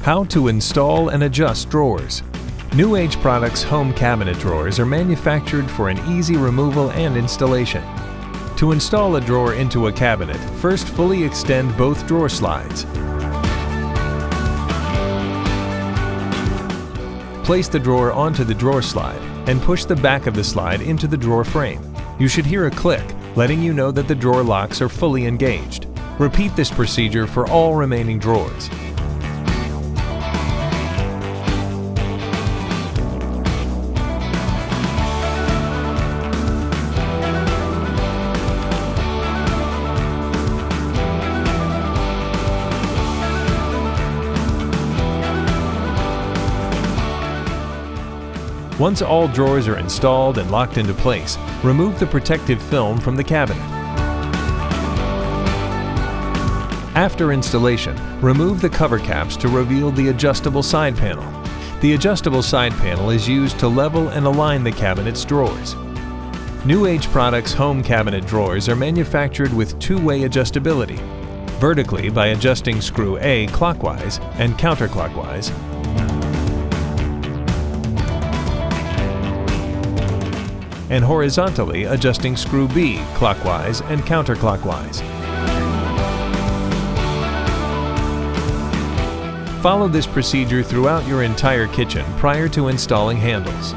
How to install and adjust drawers. New Age Products home cabinet drawers are manufactured for an easy removal and installation. To install a drawer into a cabinet, first fully extend both drawer slides. Place the drawer onto the drawer slide and push the back of the slide into the drawer frame. You should hear a click, letting you know that the drawer locks are fully engaged. Repeat this procedure for all remaining drawers. Once all drawers are installed and locked into place, remove the protective film from the cabinet. After installation, remove the cover caps to reveal the adjustable side panel. The adjustable side panel is used to level and align the cabinet's drawers. New Age Products home cabinet drawers are manufactured with two-way adjustability, vertically by adjusting screw A clockwise and counterclockwise, and horizontally adjusting screw B clockwise and counterclockwise. Follow this procedure throughout your entire kitchen prior to installing handles.